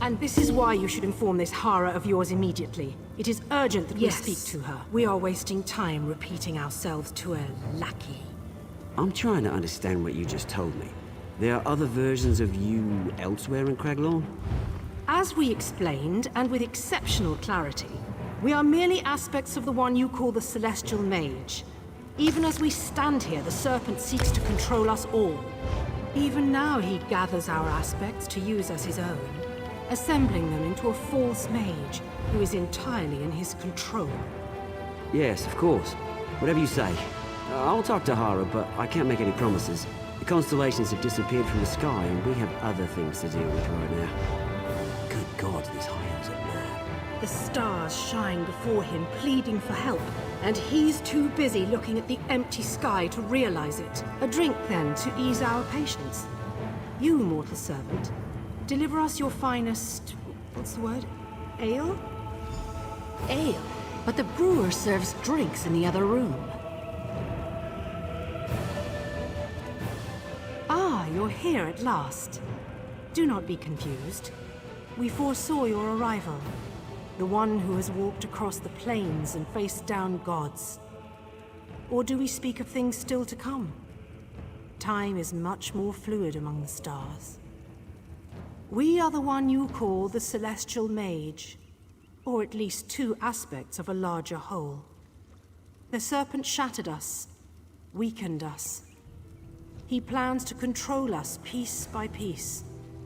And this is why you should inform this Hara of yours immediately. It is urgent that we speak to her. We are wasting time repeating ourselves to a lackey. I'm trying to understand what you just told me. There are other versions of you elsewhere in Craglorn? As we explained, and with exceptional clarity, we are merely aspects of the one you call the Celestial Mage. Even as we stand here, the Serpent seeks to control us all. Even now he gathers our aspects to use as his own, assembling them into a false mage who is entirely in his control. Yes, of course. Whatever you say. I'll talk to Hara, but I can't make any promises. The constellations have disappeared from the sky, and we have other things to deal with right now. Good God, these high elves are mad. The stars shine before him, pleading for help, and he's too busy looking at the empty sky to realize it. A drink, then, to ease our patience. You, mortal servant, deliver us your finest... what's the word? Ale? Ale? But the brewer serves drinks in the other room. Ah, you're here at last. Do not be confused. We foresaw your arrival. The one who has walked across the plains and faced down gods. Or do we speak of things still to come? Time is much more fluid among the stars. We are the one you call the Celestial Mage, or at least two aspects of a larger whole. The Serpent shattered us, weakened us. He plans to control us piece by piece,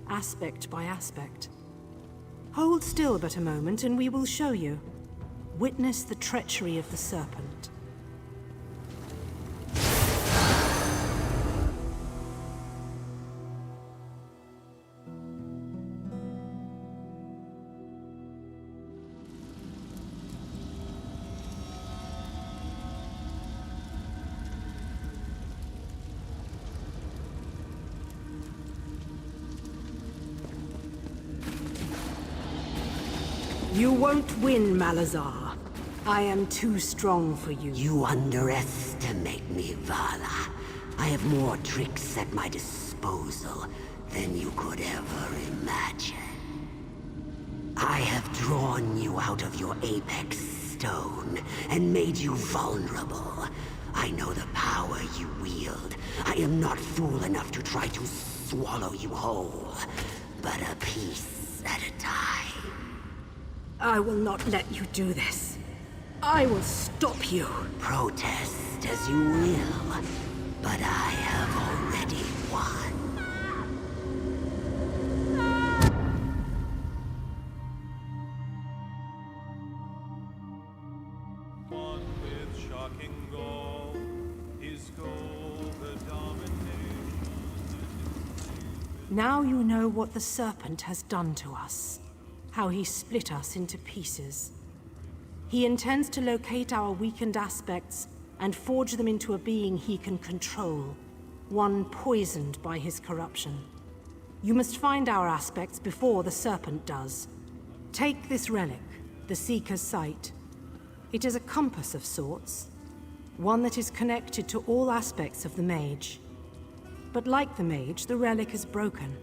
aspect by aspect. Hold still but a moment and we will show you. Witness the treachery of the Serpent. You won't win, Malazar. I am too strong for you. You underestimate me, Vala. I have more tricks at my disposal than you could ever imagine. I have drawn you out of your apex stone and made you vulnerable. I know the power you wield. I am not fool enough to try to swallow you whole, but a piece at a time. I will not let you do this. I will stop you. Protest as you will, but I have already won. One with shocking goal, his goal the domination. Now you know what the Serpent has done to us. How he split us into pieces. He intends to locate our weakened aspects and forge them into a being he can control, one poisoned by his corruption. You must find our aspects before the Serpent does. Take this relic, the Seeker's Sight. It is a compass of sorts, one that is connected to all aspects of the Mage. But like the Mage, the relic is broken.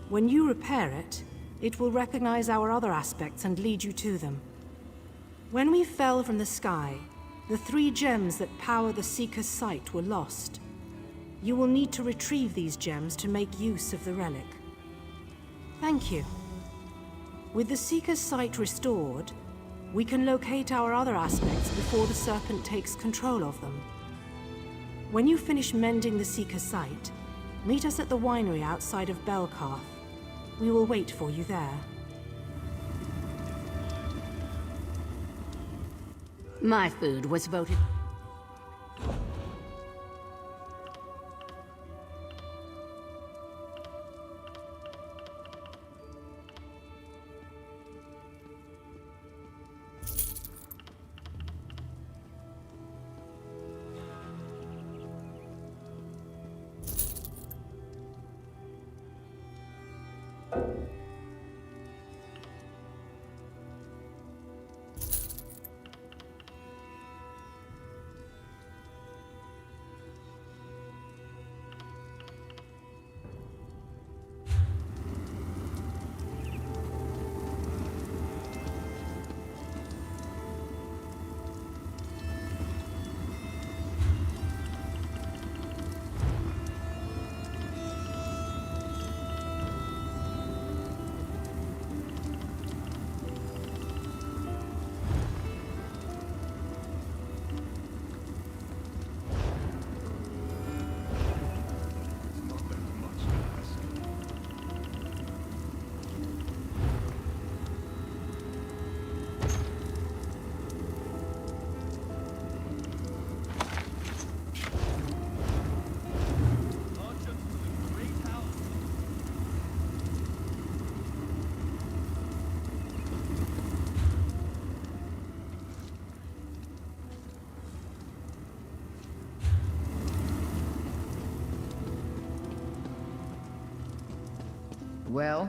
When you repair it, it will recognize our other aspects and lead you to them. When we fell from the sky, the 3 gems that power the Seeker's Sight were lost. You will need to retrieve these gems to make use of the relic. Thank you. With the Seeker's Sight restored, we can locate our other aspects before the Serpent takes control of them. When you finish mending the Seeker's Sight, meet us at the winery outside of Belkarth. We will wait for you there. My food was voted... Well?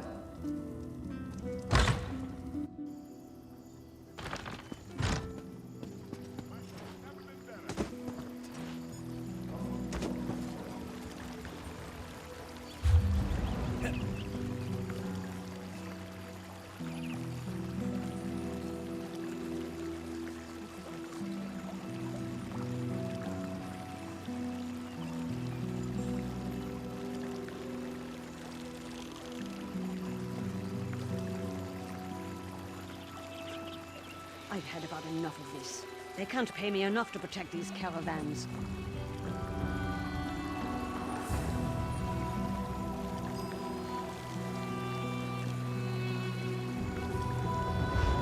I've had about enough of this. They can't pay me enough to protect these caravans.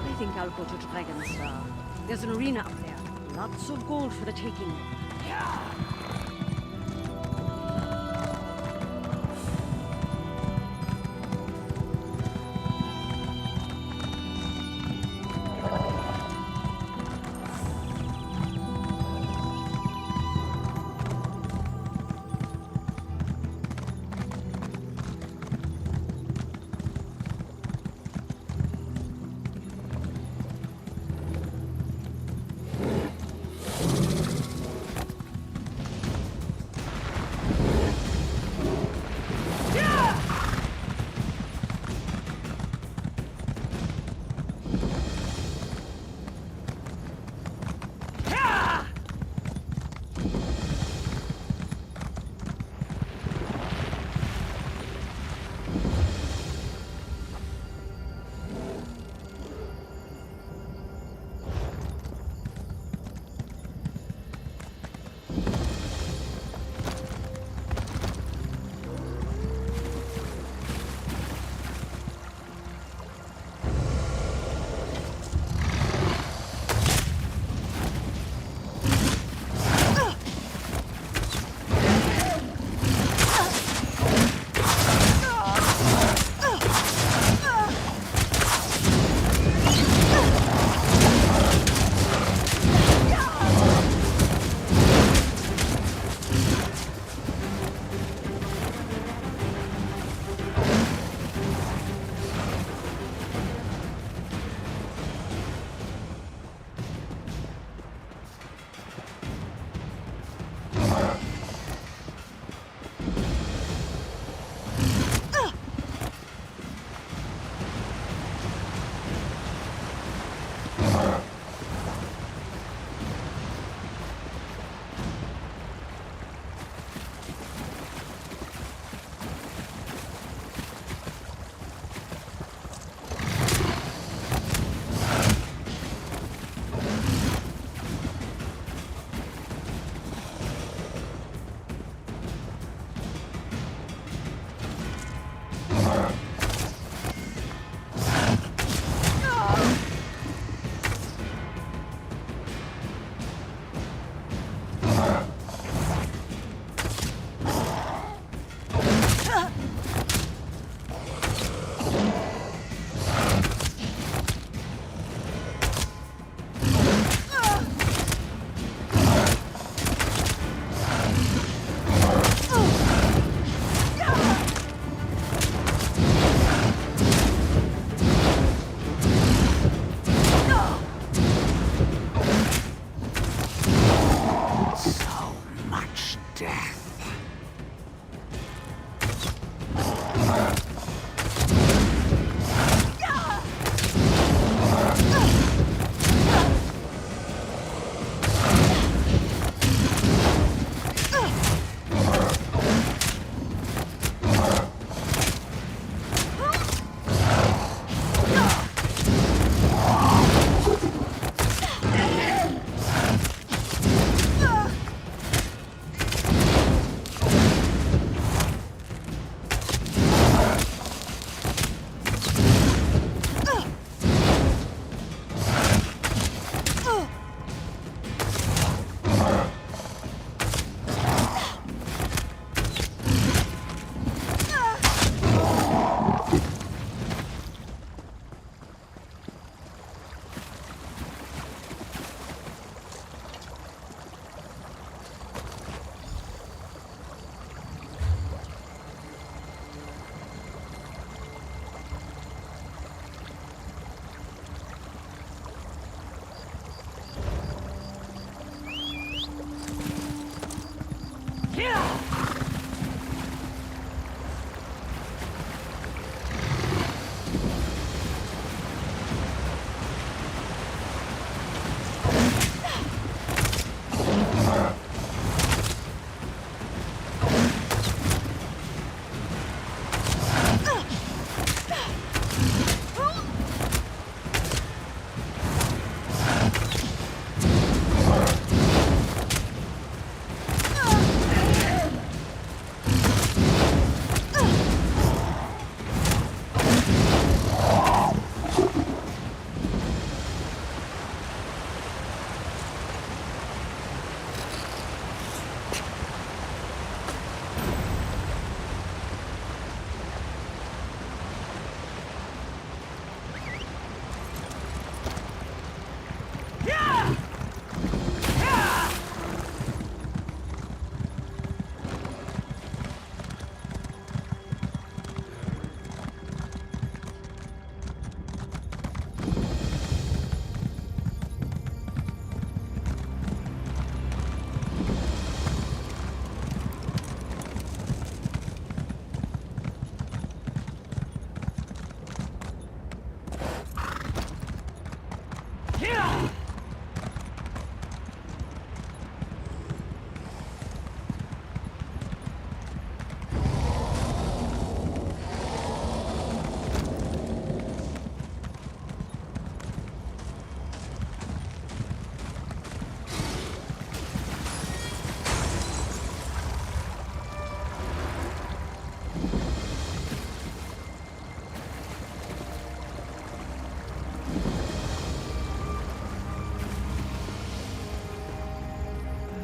I think I'll go to Dragonstar. There's an arena up there. Lots of gold for the taking.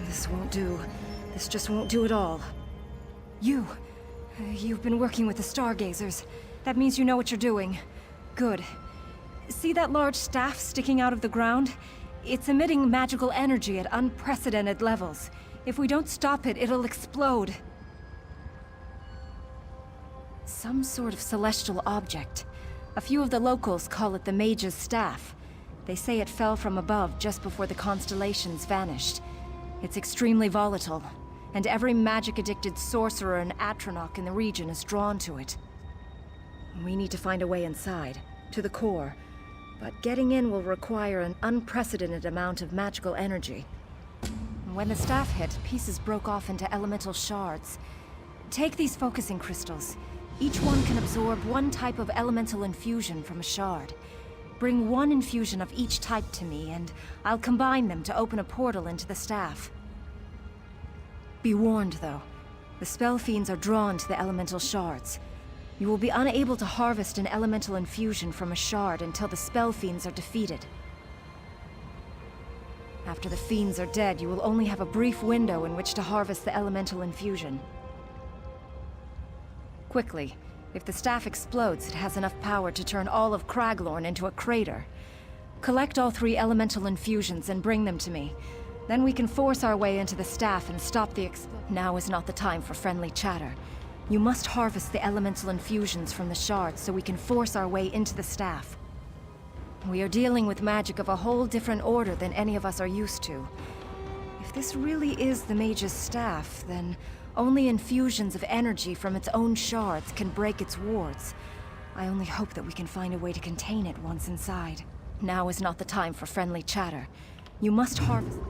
This won't do. This just won't do at all. You've been working with the Stargazers. That means you know what you're doing. Good. See that large staff sticking out of the ground? It's emitting magical energy at unprecedented levels. If we don't stop it, it'll explode. Some sort of celestial object. A few of the locals call it the Mage's Staff. They say it fell from above just before the constellations vanished. It's extremely volatile, and every magic-addicted sorcerer and atronach in the region is drawn to it. We need to find a way inside, to the core, but getting in will require an unprecedented amount of magical energy. When the staff hit, pieces broke off into elemental shards. Take these focusing crystals. Each one can absorb one type of elemental infusion from a shard. Bring one infusion of each type to me, and I'll combine them to open a portal into the staff. Be warned, though. The spell fiends are drawn to the elemental shards. You will be unable to harvest an elemental infusion from a shard until the spell fiends are defeated. After the fiends are dead, you will only have a brief window in which to harvest the elemental infusion. Quickly. If the staff explodes, it has enough power to turn all of Craglorn into a crater. Collect all 3 elemental infusions and bring them to me. Then we can force our way into the staff and stop the Now is not the time for friendly chatter. You must harvest the elemental infusions from the shards so we can force our way into the staff. We are dealing with magic of a whole different order than any of us are used to. If this really is the Mage's Staff, then only infusions of energy from its own shards can break its wards. I only hope that we can find a way to contain it once inside. Now is not the time for friendly chatter. You must harvest...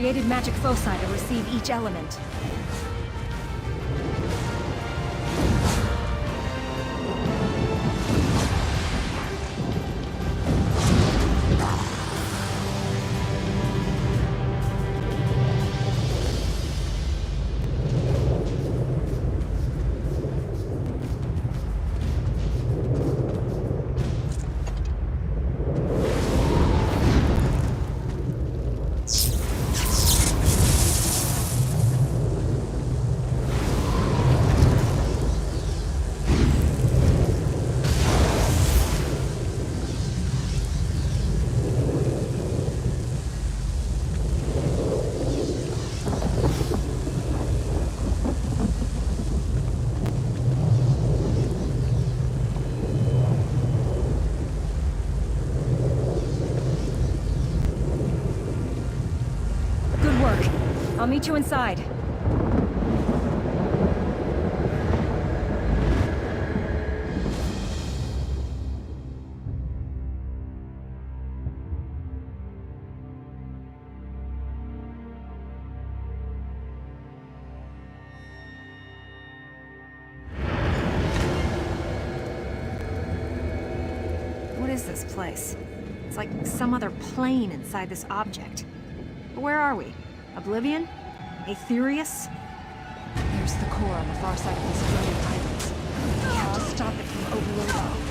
created magic foci to receive each element. I'll meet you inside. What is this place? It's like some other plane inside this object. But where are we? Oblivion? Aetherius? There's the core on the far side of these floating islands. We have to stop it from overloading.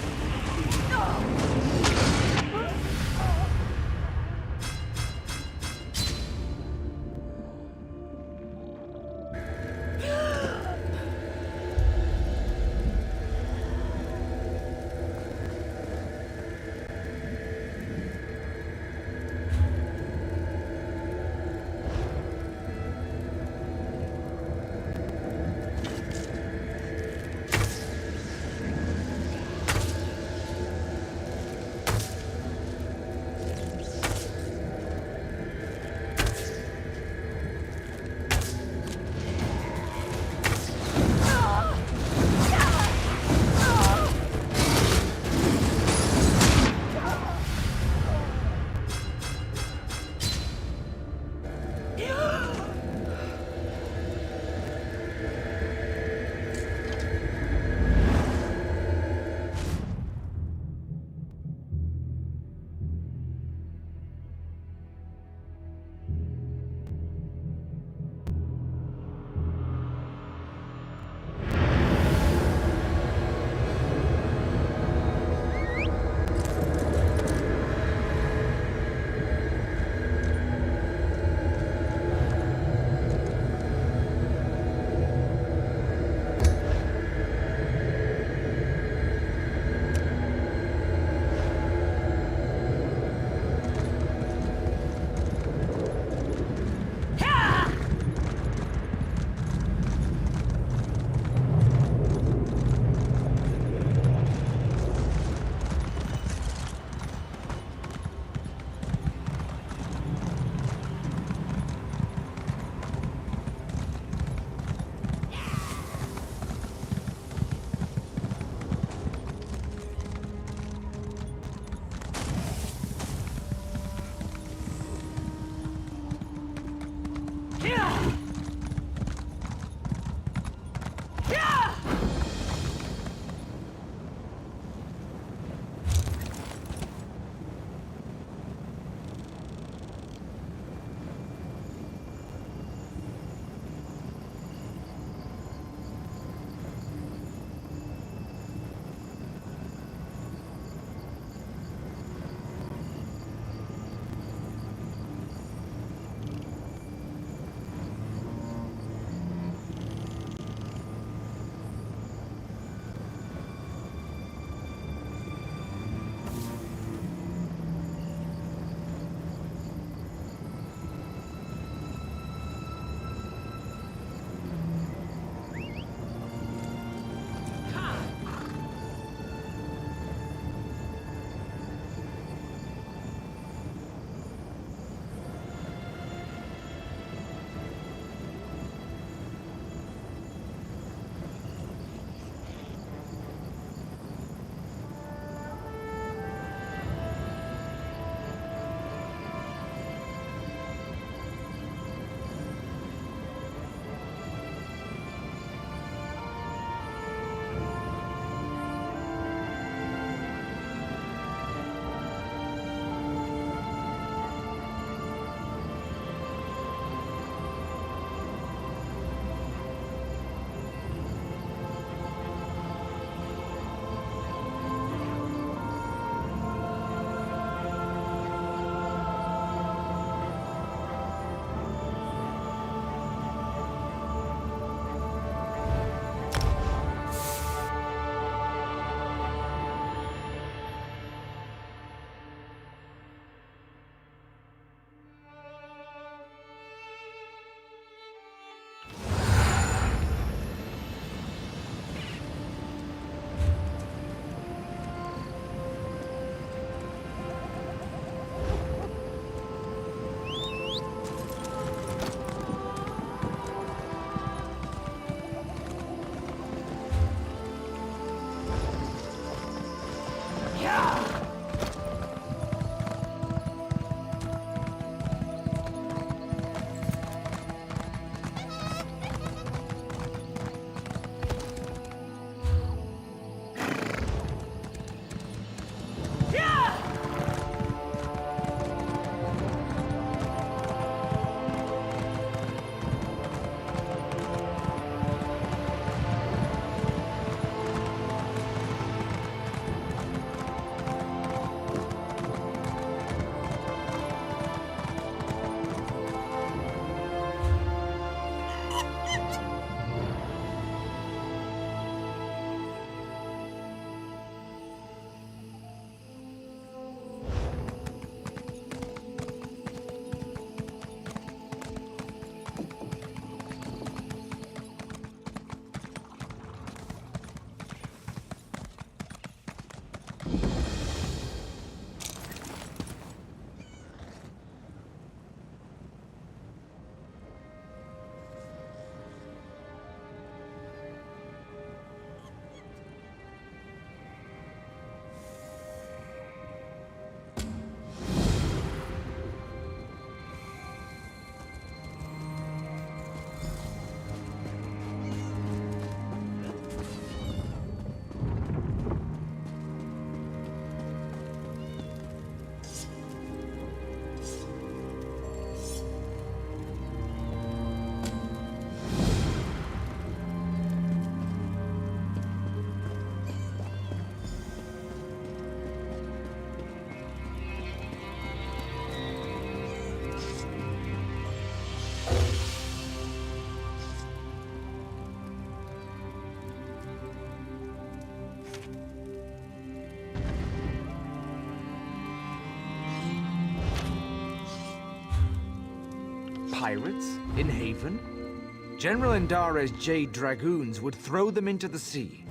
Pirates? In Haven? General Indara's Jade Dragoons would throw them into the sea.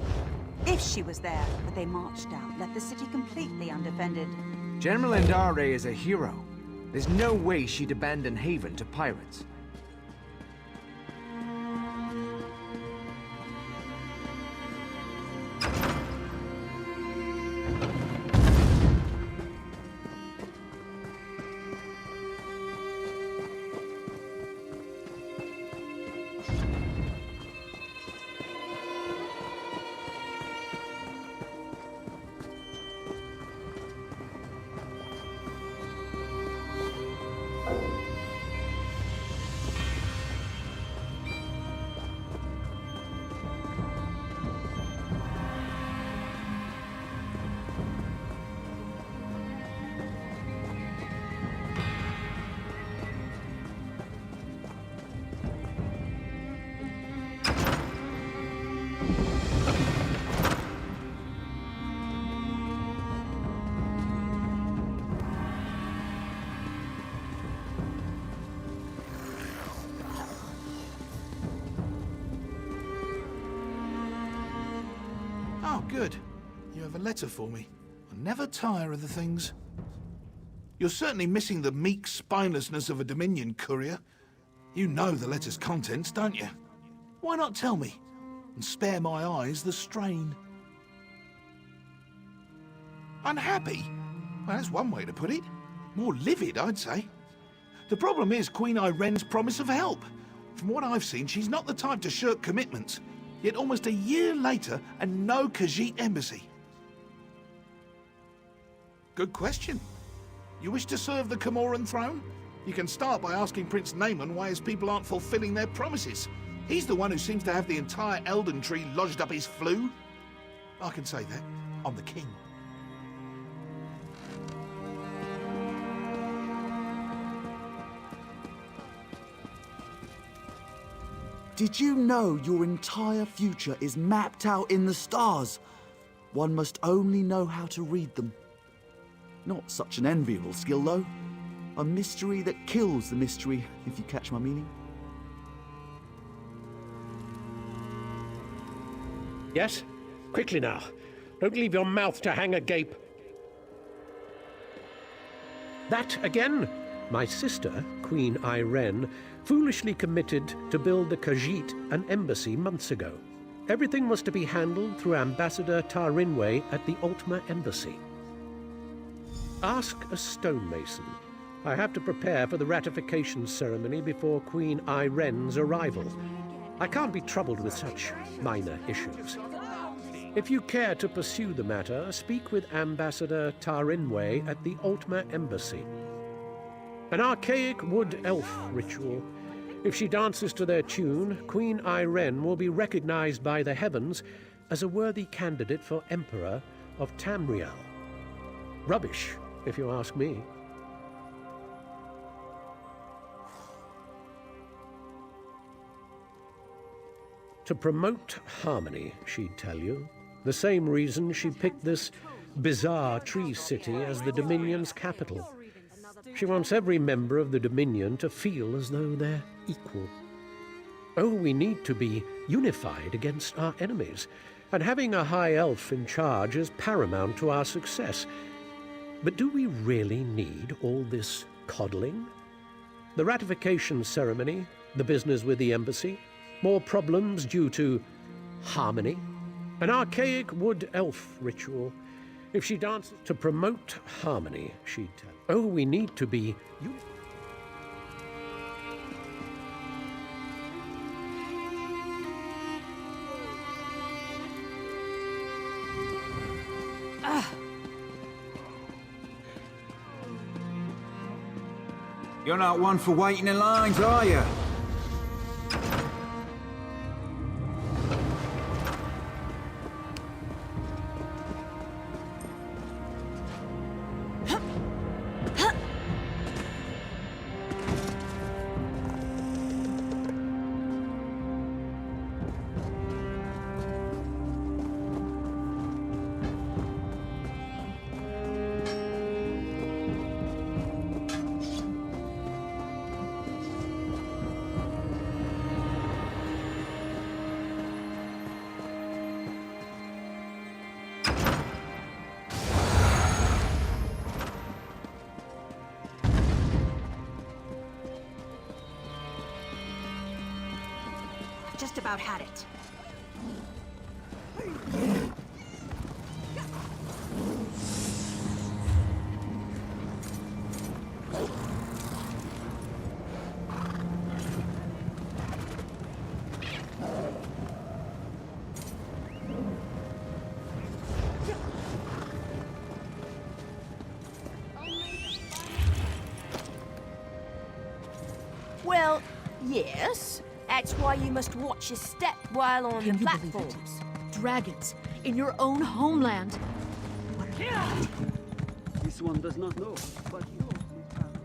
If she was there, but they marched out, left the city completely undefended. General Indara is a hero. There's no way she'd abandon Haven to pirates. Oh, good. You have a letter for me. I never tire of the things. You're certainly missing the meek spinelessness of a Dominion courier. You know the letter's contents, don't you? Why not tell me? And spare my eyes the strain. Unhappy? Well, that's one way to put it. More livid, I'd say. The problem is Queen Irene's promise of help. From what I've seen, she's not the type to shirk commitments. Yet almost a year later, and no Khajiit embassy. Good question. You wish to serve the Comoran throne? You can start by asking Prince Naaman why his people aren't fulfilling their promises. He's the one who seems to have the entire Elden Tree lodged up his flue. I can say that. I'm the king. Did you know your entire future is mapped out in the stars? One must only know how to read them. Not such an enviable skill, though. A mystery that kills the mystery, if you catch my meaning. Yes? Quickly now. Don't leave your mouth to hang agape. That again? My sister, Queen Irene, foolishly committed to build the Khajiit an embassy months ago. Everything was to be handled through Ambassador Tarinwe at the Ultima Embassy. Ask a stonemason. I have to prepare for the ratification ceremony before Queen Irene's arrival. I can't be troubled with such minor issues. If you care to pursue the matter, speak with Ambassador Tarinwe at the Ultima Embassy. An archaic wood elf ritual. If she dances to their tune, Queen Irene will be recognized by the heavens as a worthy candidate for Emperor of Tamriel. Rubbish, if you ask me. To promote harmony, she'd tell you. The same reason she picked this bizarre tree city as the Dominion's capital. She wants every member of the Dominion to feel as though they're equal. Oh, we need to be unified against our enemies, and having a high elf in charge is paramount to our success. But do we really need all this coddling? The ratification ceremony, the business with the embassy, more problems due to harmony, an archaic wood elf ritual. If she danced to promote harmony, she'd tell. Oh, we need to be You're not one for waiting in lines, are you? just about had it. Well, yes. That's why you must watch your step while on the platforms. Dragons in your own homeland. This one does not know, but yours is found.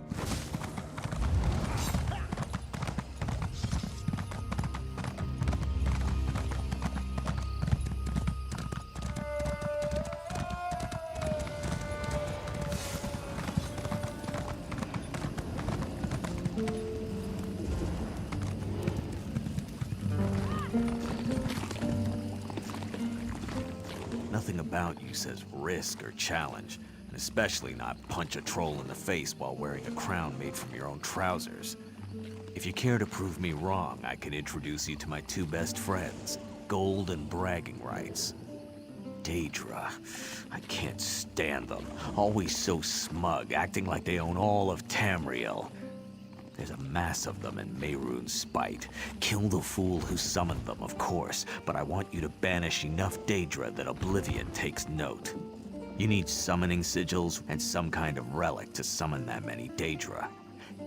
Nothing about you says risk or challenge, and especially not punch a troll in the face while wearing a crown made from your own trousers. If you care to prove me wrong, I can introduce you to my two best friends, Gold and Bragging Rights. Daedra. I can't stand them. Always so smug, acting like they own all of Tamriel. There's a mass of them in Mehrunes' spite. Kill the fool who summoned them, of course, but I want you to banish enough Daedra that Oblivion takes note. You need summoning sigils and some kind of relic to summon that many Daedra.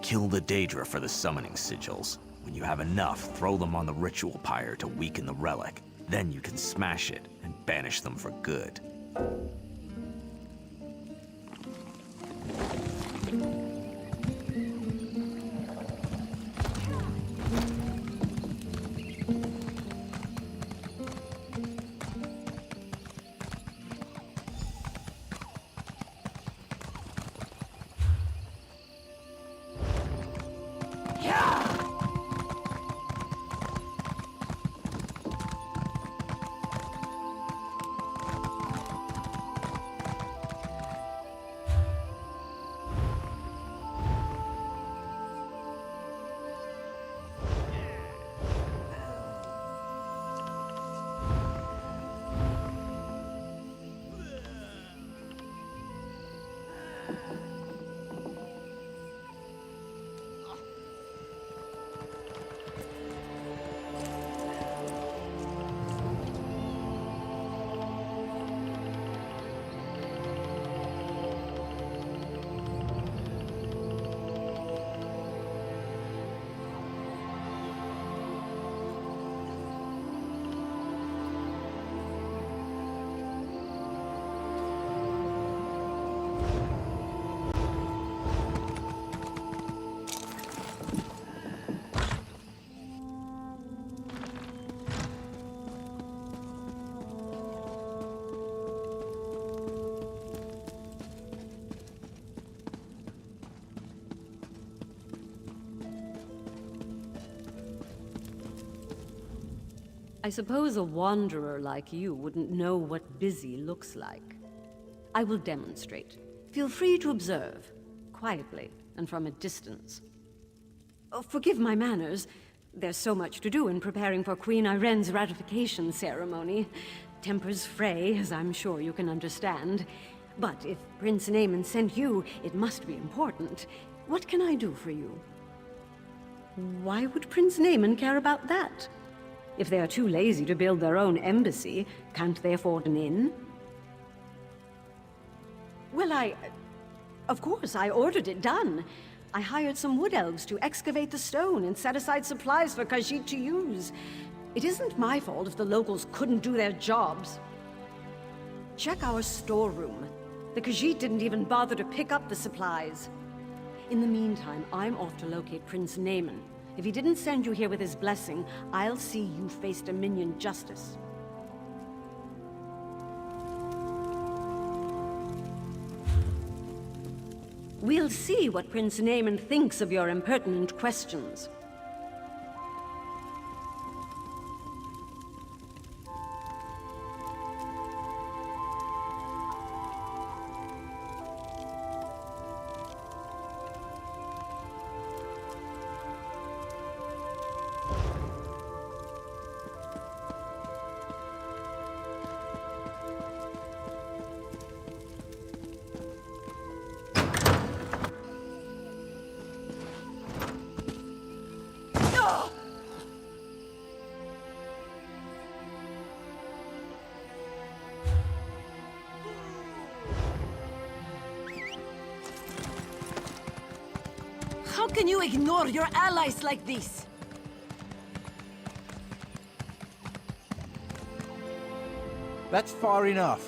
Kill the Daedra for the summoning sigils. When you have enough, throw them on the ritual pyre to weaken the relic. Then you can smash it and banish them for good. I suppose a wanderer like you wouldn't know what busy looks like. I will demonstrate. Feel free to observe, quietly and from a distance. Oh, forgive my manners. There's so much to do in preparing for Queen Irene's ratification ceremony. Tempers fray, as I'm sure you can understand. But if Prince Naaman sent you, it must be important. What can I do for you? Why would Prince Naaman care about that? If they are too lazy to build their own embassy, can't they afford an inn? Well, of course, I ordered it done. I hired some wood elves to excavate the stone and set aside supplies for Khajiit to use. It isn't my fault if the locals couldn't do their jobs. Check our storeroom. The Khajiit didn't even bother to pick up the supplies. In the meantime, I'm off to locate Prince Naaman. If he didn't send you here with his blessing, I'll see you face Dominion justice. We'll see what Prince Naaman thinks of your impertinent questions. can you ignore your allies like this? That's far enough.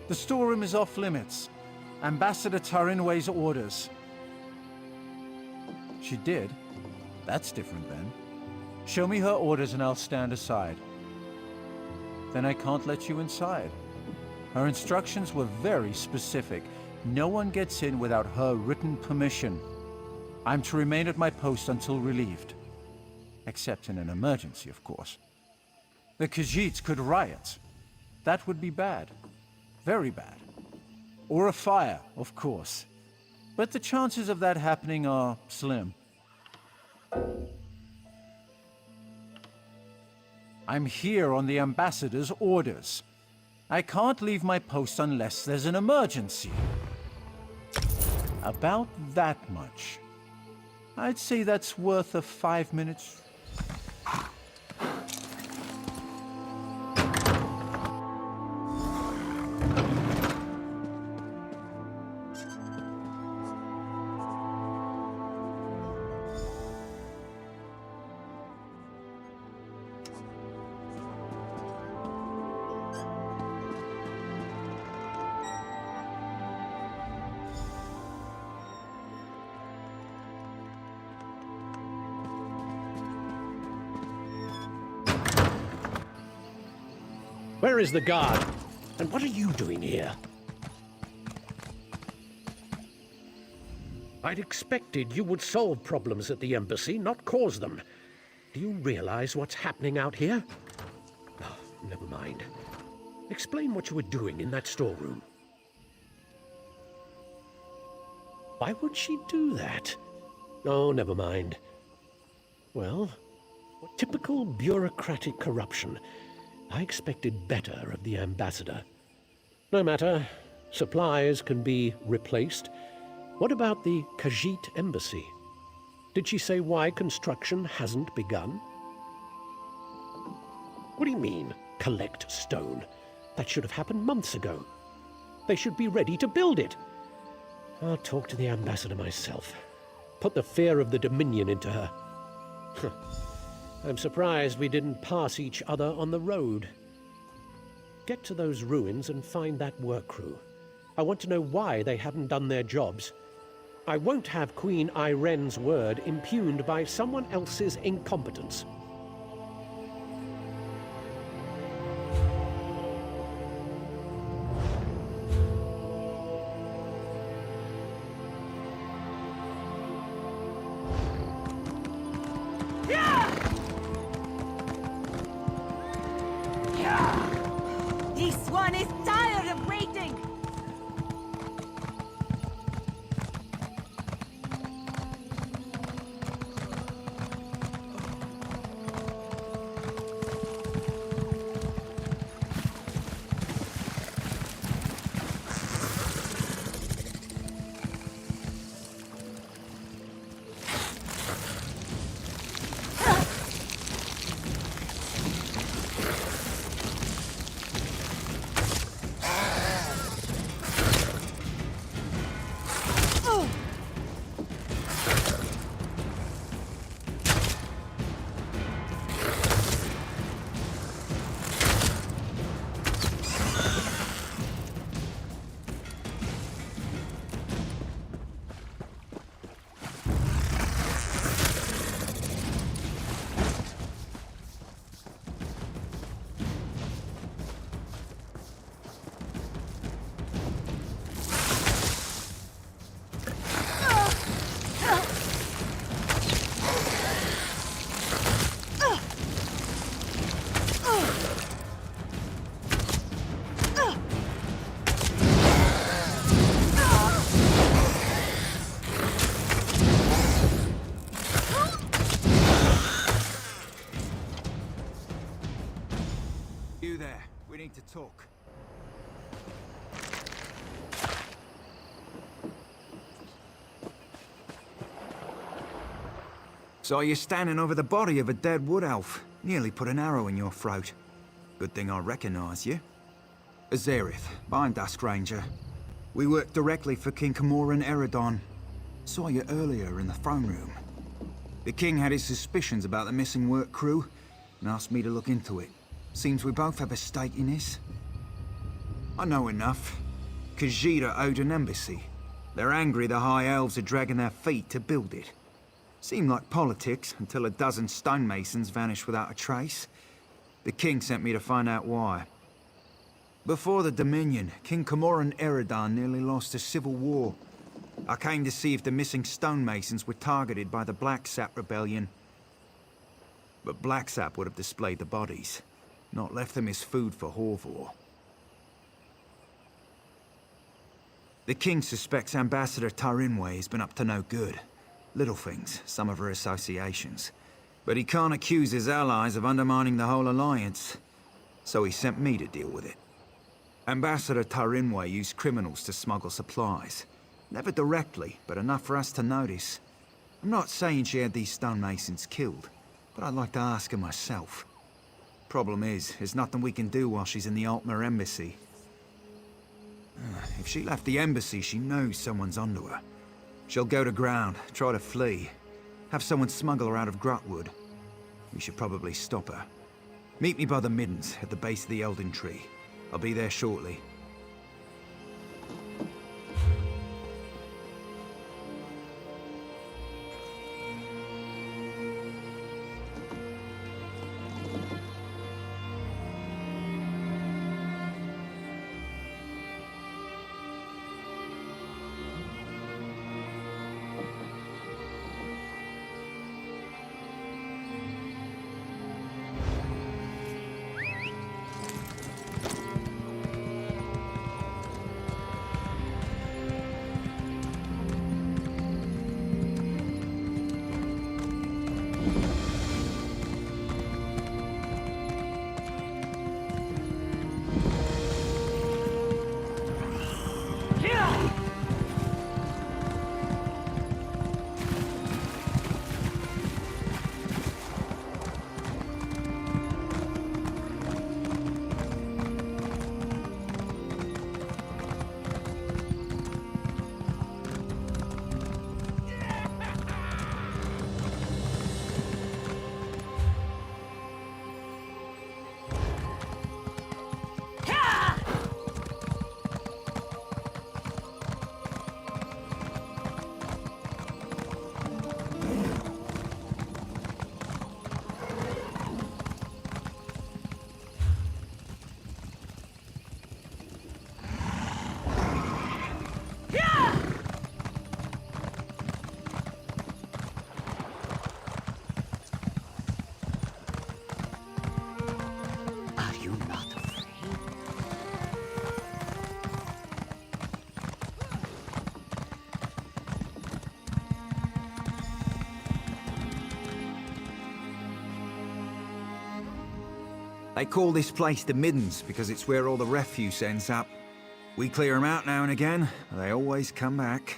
The storeroom is off limits. Ambassador Tarinway's orders. She did? That's different then. Show me her orders and I'll stand aside. Then I can't let you inside. Her instructions were very specific. No one gets in without her written permission. I'm to remain at my post until relieved. Except in an emergency, of course. The Khajiits could riot. That would be bad. Very bad. Or a fire, of course. But the chances of that happening are slim. I'm here on the Ambassador's orders. I can't leave my post unless there's an emergency. About that much. I'd say that's worth a 5 minutes. Where is the guard? And what are you doing here? I'd expected you would solve problems at the embassy, not cause them. Do you realize what's happening out here? Oh, never mind. Explain what you were doing in that storeroom. Why would she do that? Oh, never mind. Well, typical bureaucratic corruption. I expected better of the ambassador. No matter. Supplies can be replaced. What about the Khajiit embassy? Did she say why construction hasn't begun? What do you mean, collect stone? That should have happened months ago. They should be ready to build it. I'll talk to the ambassador myself. Put the fear of the Dominion into her. I'm surprised we didn't pass each other on the road. Get to those ruins and find that work crew. I want to know why they haven't done their jobs. I won't have Queen Iren's word impugned by someone else's incompetence. This one is tired of waiting! You there. We need to talk. Saw you standing over the body of a dead wood elf. Nearly put an arrow in your throat. Good thing I recognize you. Azerith, Bindask Ranger. We work directly for King Camoran Eredon. Saw you earlier in the throne room. The king had his suspicions about the missing work crew and asked me to look into it. Seems we both have a stake in this. I know enough. Khajiit owed an embassy. They're angry the High Elves are dragging their feet to build it. Seemed like politics until a dozen stonemasons vanished without a trace. The king sent me to find out why. Before the Dominion, King Camoran Eridan nearly lost a civil war. I came to see if the missing stonemasons were targeted by the Blacksap Rebellion. But Blacksap would have displayed the bodies, not left them as food for Horvor. The king suspects Ambassador Tarinwe has been up to no good. Little things, some of her associations. But he can't accuse his allies of undermining the whole alliance. So he sent me to deal with it. Ambassador Tarinwe used criminals to smuggle supplies. Never directly, but enough for us to notice. I'm not saying she had these stonemasons killed, but I'd like to ask her myself. Problem is, there's nothing we can do while she's in the Altmer embassy. If she left the embassy, she knows someone's onto her. She'll go to ground, try to flee. Have someone smuggle her out of Grutwood. We should probably stop her. Meet me by the Middens, at the base of the Elden Tree. I'll be there shortly. They call this place the Middens because it's where all the refuse ends up. We clear them out now and again, but they always come back.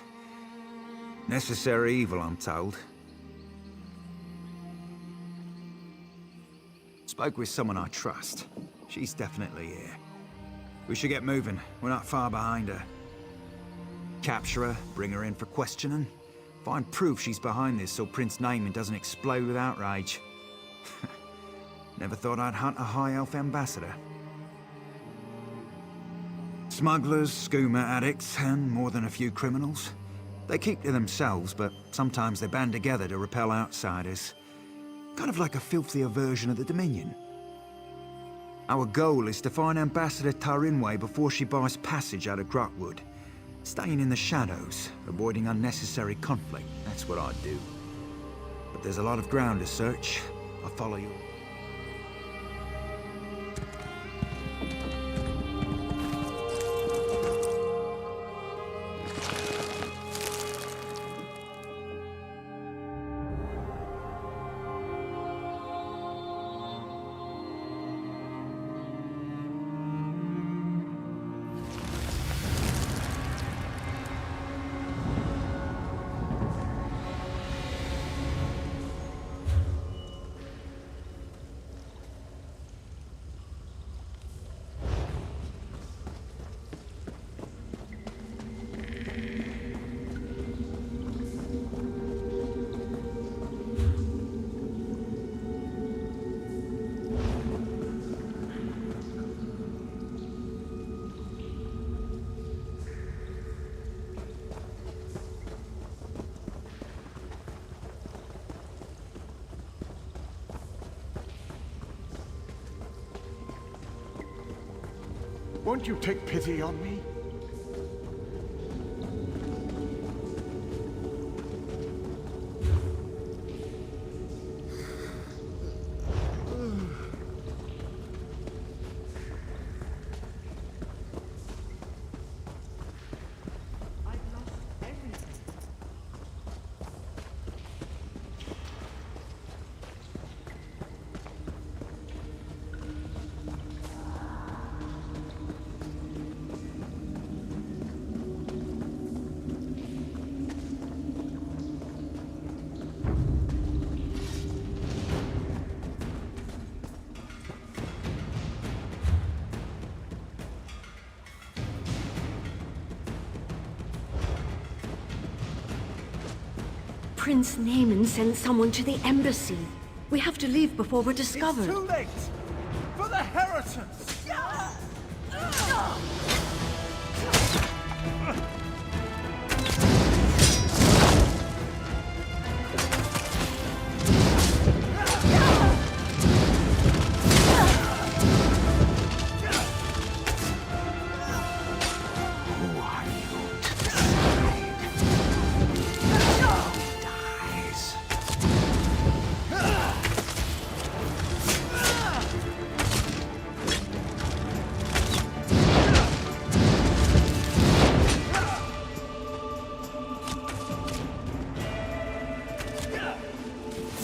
Necessary evil, I'm told. Spoke with someone I trust. She's definitely here. We should get moving. We're not far behind her. Capture her, bring her in for questioning. Find proof she's behind this so Prince Naaman doesn't explode with outrage. Never thought I'd hunt a High Elf ambassador. Smugglers, skooma addicts, and more than a few criminals. They keep to themselves, but sometimes they band together to repel outsiders. Kind of like a filthier version of the Dominion. Our goal is to find Ambassador Tarinwe before she buys passage out of Grutwood. Staying in the shadows, avoiding unnecessary conflict, that's what I'd do. But there's a lot of ground to search. I'll follow you. Won't you take pity on me? Prince Naaman sent someone to the embassy. We have to leave before we're discovered. It's too late! For the Heritons!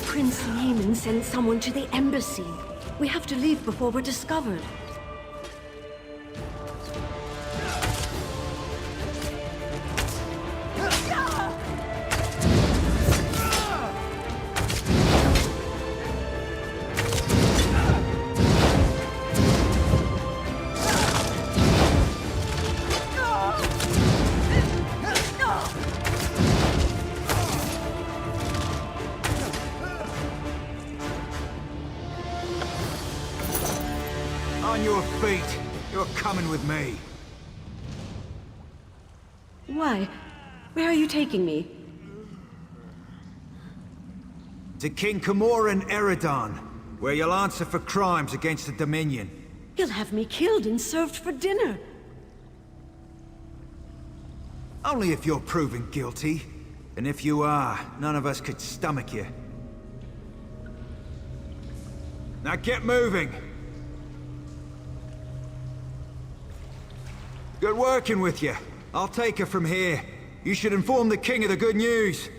Prince Naaman sent someone to the embassy. We have to leave before we're discovered. On your feet. You're coming with me. Why? Where are you taking me? To King Camoran Eridan, where you'll answer for crimes against the Dominion. He'll have me killed and served for dinner. Only if you're proven guilty. And if you are, none of us could stomach you. Now get moving! Good working with you. I'll take her from here. You should inform the king of the good news.